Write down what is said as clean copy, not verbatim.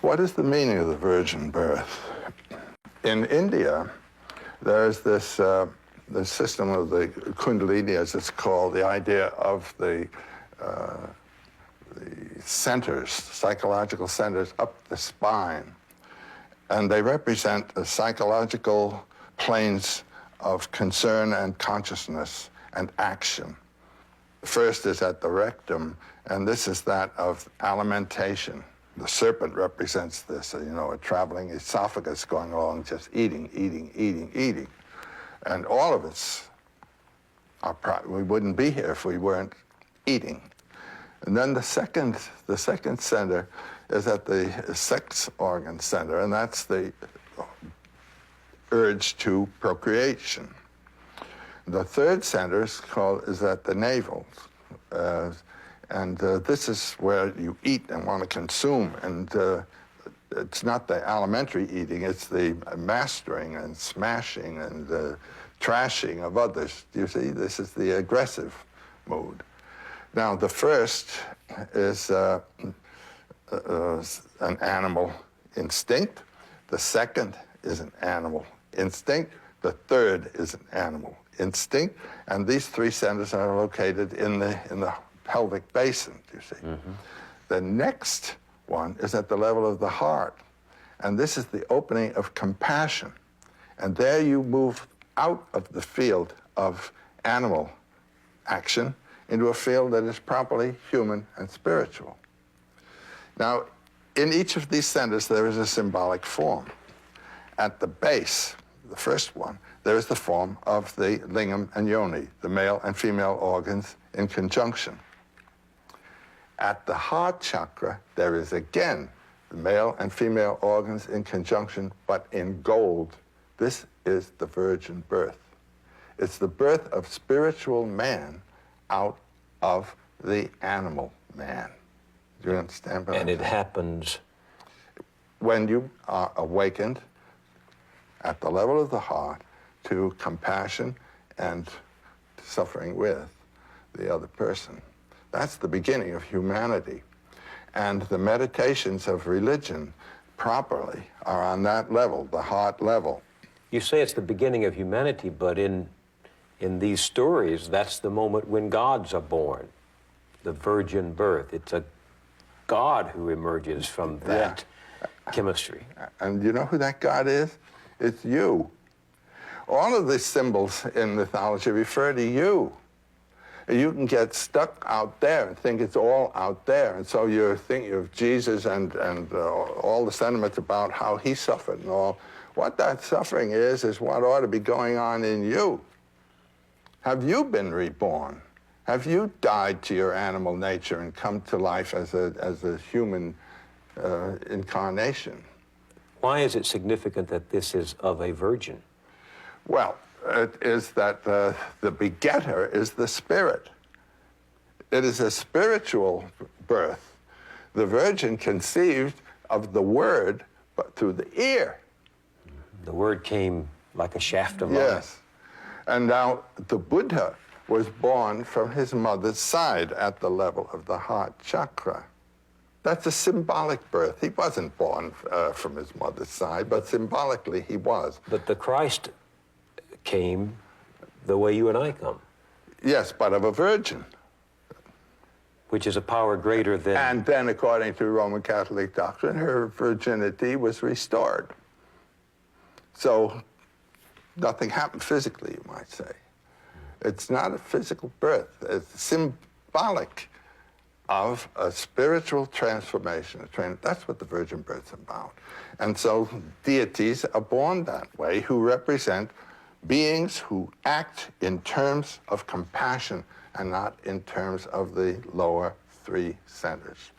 What is the meaning of the virgin birth? In India, there's this system of the Kundalini, as it's called, the idea of the centers, psychological centers up the spine. And they represent the psychological planes of concern and consciousness and action. First is at the rectum, and this is that of alimentation. The serpent represents this, you know, a traveling esophagus going along, just eating, eating, eating, eating. And all of us, we wouldn't be here if we weren't eating. And then the second center is at the sex organ center, and that's the urge to procreation. The third center is at the navel. This is where you eat and want to consume, and it's not the alimentary eating, it's the mastering and smashing and trashing of others. You see, this is the aggressive mood. Now, the first is an animal instinct. The second is an animal instinct. The third is an animal instinct. And these three centers are located in the pelvic basin, you see. Mm-hmm. The next one is at the level of the heart. And this is the opening of compassion. And there you move out of the field of animal action into a field that is properly human and spiritual. Now, in each of these centers, there is a symbolic form. At the base, the first one, there is the form of the lingam and yoni, the male and female organs in conjunction. At the heart chakra, there is again the male and female organs in conjunction, but in gold. This is the virgin birth. It's the birth of spiritual man out of the animal man. Do you understand? And it happens when you are awakened at the level of the heart to compassion and suffering with the other person. That's the beginning of humanity. And the meditations of religion properly are on that level, the heart level. You say it's the beginning of humanity, but in these stories, that's the moment when gods are born, the virgin birth. It's a God who emerges from that chemistry. And you know who that God is? It's you. All of the symbols in mythology refer to you. You can get stuck out there and think it's all out there. And so you're thinking of Jesus and all the sentiments about how he suffered and all. What that suffering is what ought to be going on in you. Have you been reborn? Have you died to your animal nature and come to life as a human incarnation? Why is it significant that this is of a virgin? Well, it is that the begetter is the spirit. It is a spiritual birth. The virgin conceived of the word, but through the ear. The word came like a shaft of light. Yes. And now the Buddha was born from his mother's side at the level of the heart chakra. That's a symbolic birth. He wasn't born from his mother's side, but symbolically he was. But the Christ came the way you and I come. Yes, but of a virgin. Which is a power greater than... And then, according to Roman Catholic doctrine, her virginity was restored. So nothing happened physically, you might say. It's not a physical birth. It's symbolic of a spiritual transformation. That's what the virgin birth's about. And so deities are born that way, who represent beings who act in terms of compassion and not in terms of the lower three centers.